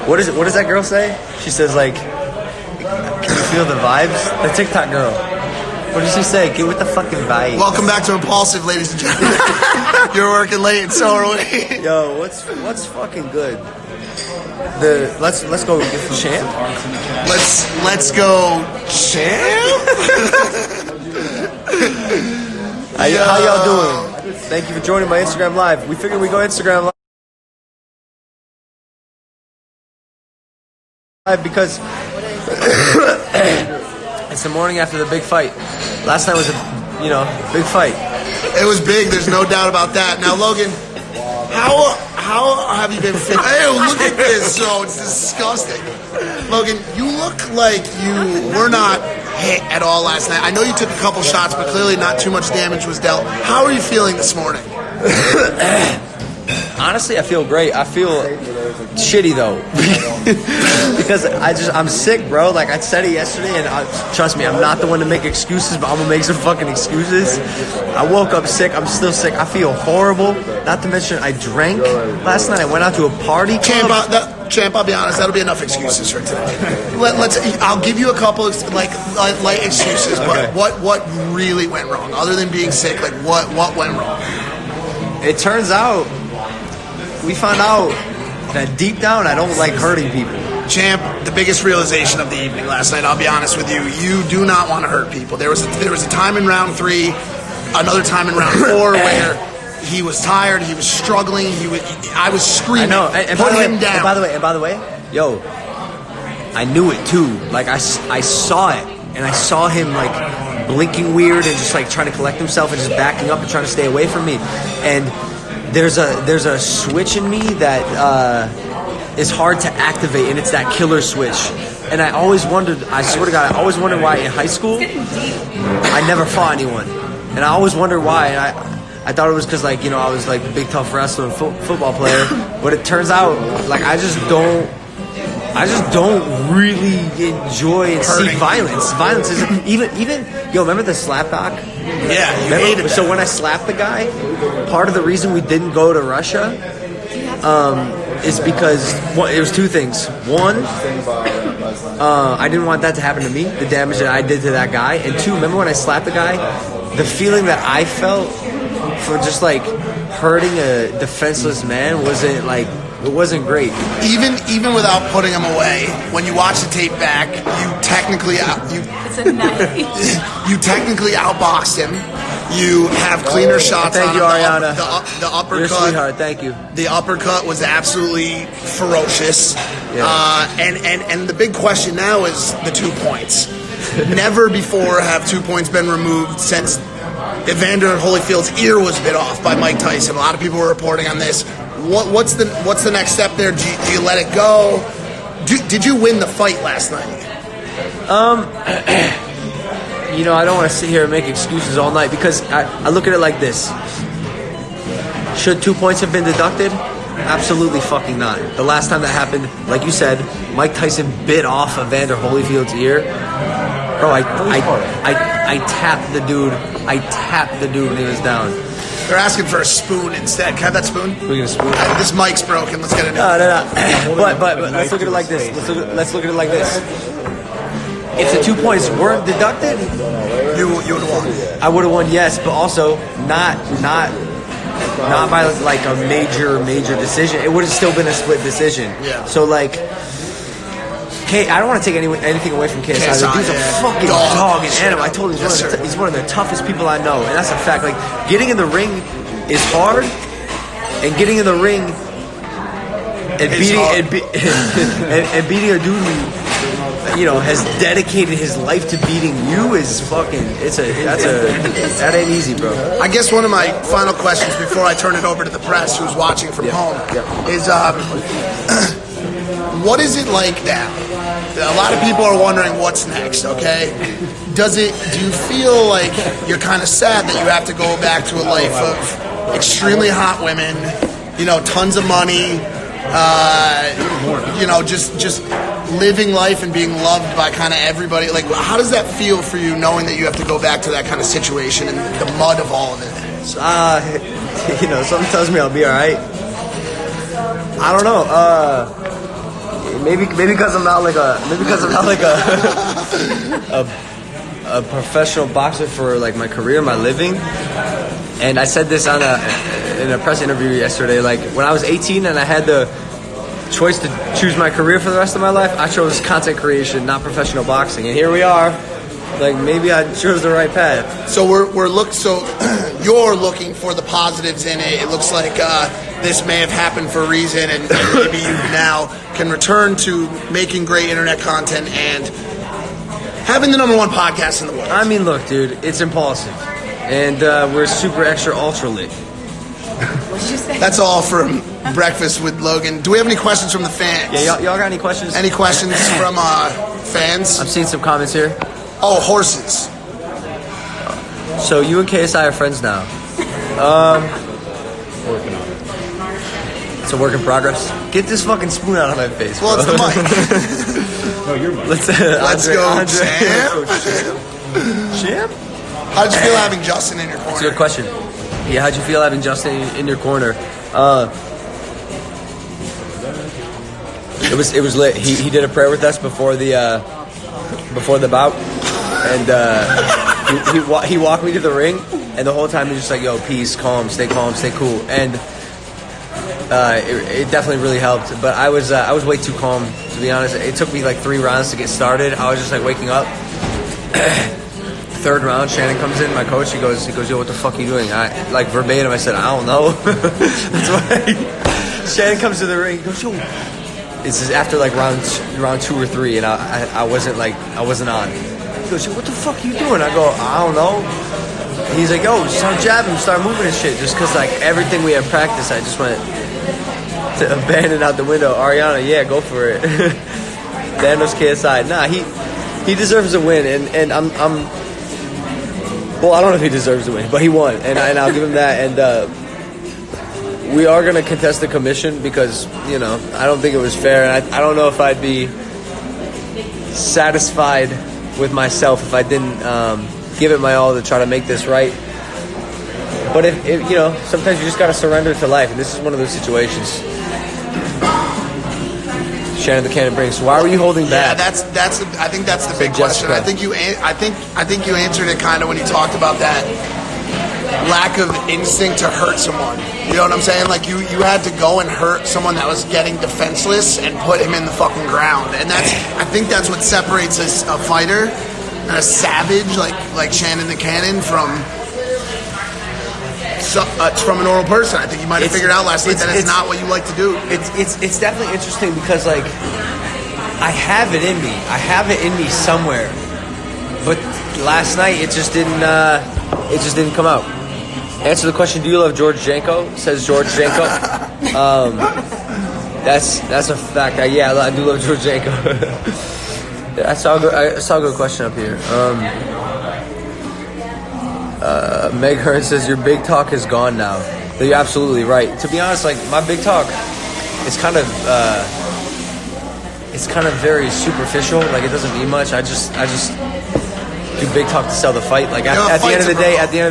What does that girl say? She says like, "Can you feel the vibes?" The TikTok girl. What does she say? Get with the fucking vibes. Welcome back to Impulsive, ladies and gentlemen. You're working late, and so are we. Yo, what's fucking good? Let's go get some champ. Let's go champ. How y'all doing? Thank you for joining my Instagram live. We figured we go Instagram live. Because it's the morning after the big fight. Last night was a big fight. It was big. There's no doubt about that. Now, Logan, how have you been fit? Ew, look at this. So it's disgusting. Logan, you look like you were not hit at all last night. I know you took a couple shots, but clearly not too much damage was dealt. How are you feeling this morning? Honestly, I feel great. I feel shitty though, because I'm sick, bro. Like I said it yesterday, and trust me, I'm not the one to make excuses, but I'm gonna make some fucking excuses. I woke up sick. I'm still sick. I feel horrible. Not to mention, I drank last night. I went out to a party. Champ, I'll be honest. That'll be enough excuses for today. I'll give you a couple of light excuses. Okay. But what really went wrong, other than being sick? Like what went wrong? It turns out we found out that deep down I don't like hurting people. Champ, the biggest realization of the evening last night, I'll be honest with you, you do not want to hurt people. There was a time in round 3, another time in round 4 where he was tired, he was struggling, I was screaming, put him down. And by the way, yo, I knew it too. Like I saw it, and I saw him like blinking weird and just like trying to collect himself and just backing up and trying to stay away from me. And there's a switch in me that is hard to activate, and it's that killer switch. And I always wondered, I swear to God, I always wondered why in high school I never fought anyone. And I always wondered why. And I thought it was because I was like a big tough wrestler and football player. But it turns out like I just don't really enjoy and see violence. Violence is even remember the slap doc? Yeah, you hated that. So when I slapped the guy, part of the reason we didn't go to Russia is because it was 2 things. One, I didn't want that to happen to me, the damage that I did to that guy. And 2, remember when I slapped the guy, the feeling that I felt for just like hurting a defenseless man wasn't like. It wasn't great. Even without putting him away, when you watch the tape back, you technically outboxed him. You have cleaner shots on him. Thank you, Ariana. The uppercut. You're a sweetheart. Thank you. The uppercut was absolutely ferocious. Yeah. And the big question now is the 2 points. Never before have 2 points been removed since Evander Holyfield's ear was bit off by Mike Tyson. A lot of people were reporting on this. What's the next step there? Do you let it go? Did you win the fight last night? I don't want to sit here and make excuses all night because I look at it like this. Should 2 points have been deducted? Absolutely fucking not. The last time that happened, like you said, Mike Tyson bit off Evander Holyfield's ear. Bro, I tapped the dude. I tapped the dude when he was down. They're asking for a spoon instead. Can I have that spoon? We're gonna spoon. This mic's broken. Let's get it. No. But let's look at it like this. Let's look at it like this. If the 2 points weren't deducted, you would have won. I would have won, yes, but also not by like a major decision. It would have still been a split decision. Yeah. So like, I don't want to take anything away from KSI. The dude's a fucking dog and animal. I told him he's one of the toughest people I know, and that's a fact. Like getting in the ring is hard, and getting in the ring and beating a dude who has dedicated his life to beating you is fucking. That ain't easy, bro. I guess one of my final questions before I turn it over to the press who's watching from home is what is it like now? A lot of people are wondering what's next, okay? Do you feel like you're kind of sad that you have to go back to a life of extremely hot women, tons of money, just living life and being loved by kind of everybody? Like, how does that feel for you knowing that you have to go back to that kind of situation and the mud of all of it? Something tells me I'll be all right. I don't know. Maybe because I'm not like a a professional boxer for like my career, my living. And I said this in a press interview yesterday. Like when I was 18 and I had the choice to choose my career for the rest of my life, I chose content creation, not professional boxing. And here we are. Like maybe I chose the right path. So you're looking for the positives in it. It looks like this may have happened for a reason, and maybe you now can return to making great internet content and having the #1 podcast in the world. I mean, look, dude, it's impulsive, and we're super extra ultra lit. What did you say? That's all from Breakfast with Logan. Do we have any questions from the fans? Yeah, y'all got any questions? Any questions from fans? I'm seeing some comments here. Oh, horses. So you and KSI are friends now. Working on it. It's a work in progress. Get this fucking spoon out of my face. Well, it's bro. the mic. No, you're mine. Let's go, Champ? How'd you feel having Justin in your corner? That's a good question. Yeah, how'd you feel having Justin in your corner? It was lit. He did a prayer with us before the bout, and he walked me to the ring, and the whole time he was just like, "Yo, peace, calm, stay cool," and it definitely really helped. But I was way too calm, to be honest. It took me like 3 rounds to get started. I was just like waking up. Third round, Shannon comes in, my coach, he goes, "Yo, what the fuck are you doing?" I, like verbatim, I said, "I don't know." That's why Shannon comes to the ring, he goes, "Yo," this is after like round 2 or 3, and I wasn't on. He goes, "Yo, what the fuck are you doing?" I go, "I don't know." And he's like, "Yo, start jabbing, start moving and shit," just cause like everything we had practiced, I just went to abandon out the window. Ariana, yeah, go for it. Thanos KSI, nah, he deserves a win, and I'm well, I don't know if he deserves to win, but he won, and I'll give him that. And we are going to contest the commission because, you know, I don't think it was fair. And I don't know if I'd be satisfied with myself if I didn't give it my all to try to make this right. But if you know, sometimes you just got to surrender to life, and this is one of those situations. Shannon the Cannon brings. Why were you holding back? Yeah, that's. I think that's the big question. Jessica. I think you answered it kind of when you talked about that lack of instinct to hurt someone. You know what I'm saying? Like you had to go and hurt someone that was getting defenseless and put him in the fucking ground. And I think that's what separates a fighter and a savage like Shannon the Cannon from a normal person. I think you might have figured out last night that it's not what you like to do. It's definitely interesting because like I have it in me. I have it in me somewhere. But last night it just didn't come out. Answer the question, do you love George Janko? Says George Janko. That's a fact. Yeah, I do love George Janko. I saw a good question up here. Meg Hearn says your big talk is gone now. You're absolutely right. To be honest, like my big talk is kind of very superficial. Like it doesn't mean much. I just do big talk to sell the fight. Like at the end of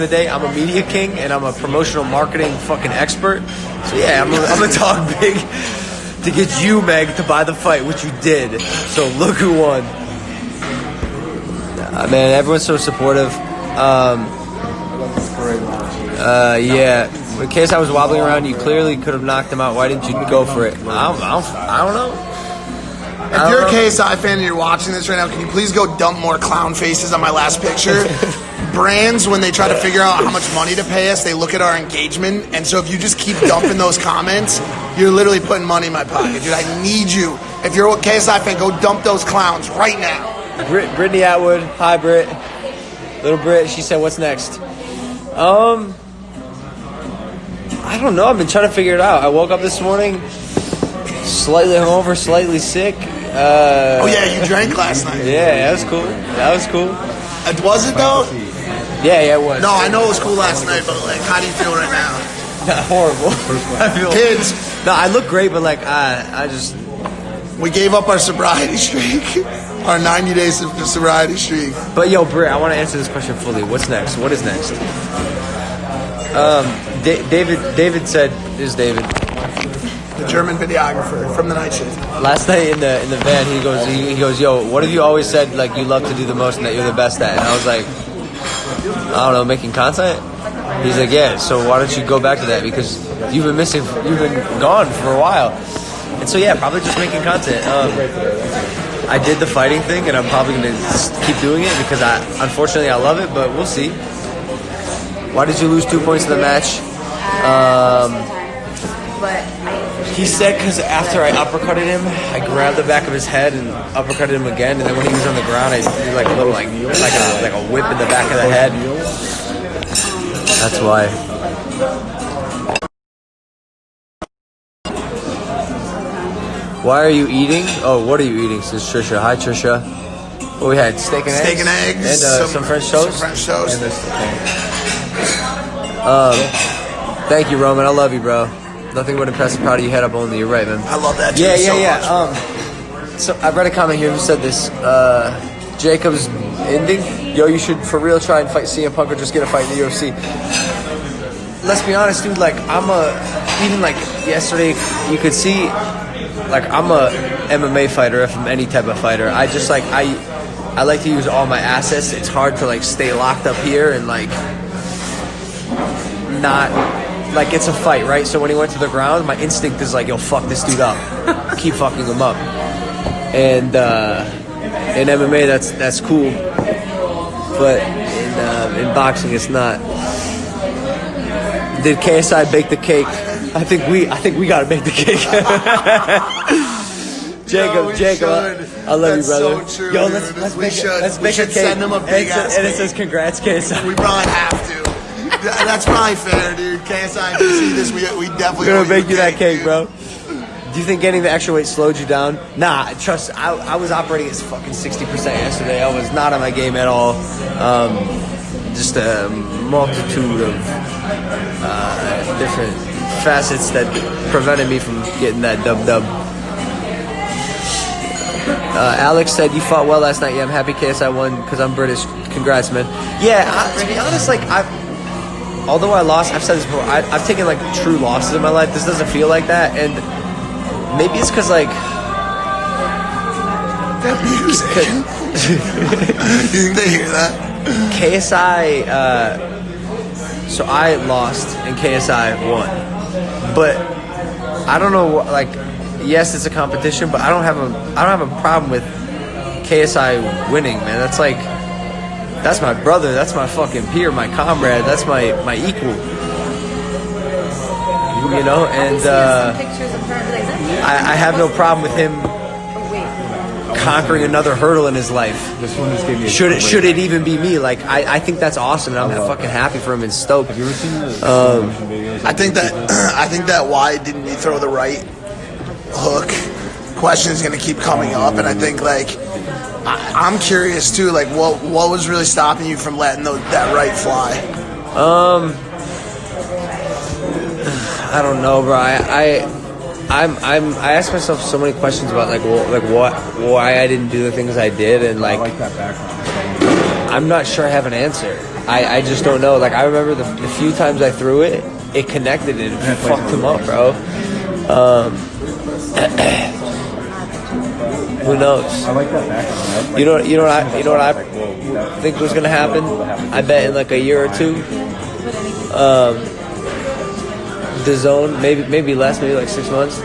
the day, I'm a media king and I'm a promotional marketing fucking expert. So yeah, I'm gonna talk big to get you, Meg, to buy the fight, which you did. So look who won. Man, everyone's so supportive. Yeah. In case I was wobbling around, you clearly could have knocked him out. Why didn't you go for it? I don't know. If you're a KSI fan and you're watching this right now, can you please go dump more clown faces on my last picture? Brands, when they try to figure out how much money to pay us, they look at our engagement. And so if you just keep dumping those comments, you're literally putting money in my pocket. Dude, I need you. If you're a KSI fan, go dump those clowns right now. Brittany Atwood. Hi, Britt. Little Britt. She said, what's next? I don't know. I've been trying to figure it out. I woke up this morning slightly hungover, slightly sick. Oh, yeah, you drank last night. Yeah, that was cool. Was it, though? Yeah, it was. No, I know it was cool last night, but, like, how do you feel right now? Horrible. I feel Kids. No, I look great, but, like, I just... We gave up our sobriety streak. Our 90 days of sobriety streak. But, yo, Britt, I want to answer this question fully. What's next? What is next? David said... Is David... the German videographer from the night shift. Last night in the van, he goes, yo, what have you always said like you love to do the most and that you're the best at? And I was like, I don't know, making content. He's like, yeah. So why don't you go back to that, because you've been gone for a while. And so yeah, probably just making content. I did the fighting thing, and I'm probably gonna keep doing it because unfortunately I love it, but we'll see. Why did you lose 2 points in the match? He said because after I uppercutted him, I grabbed the back of his head and uppercutted him again, and then when he was on the ground, I did like a little like a whip in the back of the head. That's why. Why are you eating? Oh, what are you eating? Says Trisha. Hi, Trisha. What we had? Steak and eggs. Steak and eggs. And some French toast. Some French toast. Thank you, Roman. I love you, bro. Nothing would impress and proud of you. Head up only. You're right, man. I love that. Too, Yeah. Much, so I read a comment here who said this. Jacob's ending. Yo, you should for real try and fight CM Punk or just get a fight in the UFC. Let's be honest, dude. Like even like yesterday, you could see. Like, I'm a MMA fighter, if I'm any type of fighter. I just, like, I like to use all my assets. It's hard to, like, stay locked up here and, like, not, like, it's a fight, right? So when he went to the ground, my instinct is, like, yo, fuck this dude up. Keep fucking him up. And in MMA, that's cool. But in boxing, it's not. Did KSI bake the cake? I think we gotta make the cake. Jacob, I love you, brother. That's so true, Yo, dude. let's We make a cake. send him a big ass and it cake. says congrats, KSI. We probably have to. That's probably fair, dude. KSI, if you see this, we definitely We're gonna make you that cake, dude. bro. Do you think getting the extra weight slowed you down? Nah, trust. I was operating at fucking 60% yesterday. I was not on my game at all. Just a multitude of different facets that prevented me from getting that dub. Alex said you fought well last night. Yeah, I'm happy KSI won because I'm British. Congrats, man. Yeah, to be honest, like although I lost, I've said this before. I've taken like true losses in my life. This doesn't feel like that, and maybe it's because like that music. You think they hear that? KSI. So I lost and KSI won, but I don't know. Like, yes, it's a competition, but I don't have a problem with KSI winning, man. That's my brother. That's my fucking peer, my comrade. That's my equal. You know, and I have no problem with him conquering another hurdle in his life. This one just gave me a Should it even be me? Like, I think that's awesome, and I'm fucking happy for him and stoked. Have you ever seen the slow motion videos? I think that why didn't you throw the right hook question is going to keep coming up, and I think like I'm curious too. Like, what was really stopping you from letting that right fly? I don't know, bro. I ask myself so many questions about why I didn't do the things I did, and I like like that background. I'm not sure I have an answer. I just don't know. Like, I remember the few times I threw it, it connected and it fucked him up, bro. Who knows? I like that background. You know what I think was gonna happen? I bet in like a year or two, the zone, maybe less, maybe like 6 months.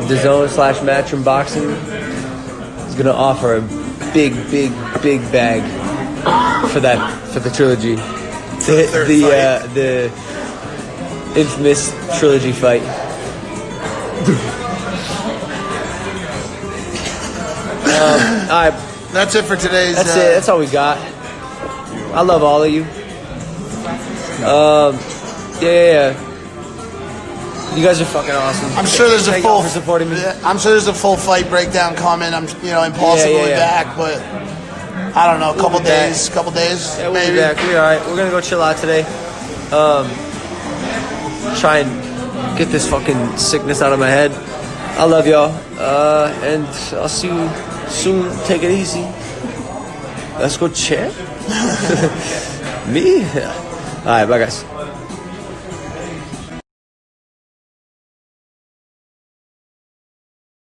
The zone / Matchroom Boxing is gonna offer a big bag for the trilogy, the infamous trilogy fight. All right, That's it for today's. that's it. That's all we got. I love all of you. Yeah. You guys are fucking awesome. I'm sure there's a Thank full y'all for supporting me. I'm sure there's a full fight breakdown coming. I'm impulsively Yeah. back, but I don't know, couple be back. days, Yeah, we'll maybe. be back. We're all right. We're gonna go chill out today. Try and get this fucking sickness out of my head. I love y'all, and I'll see you soon. Take it easy. Let's go chill. Me? All right, bye guys.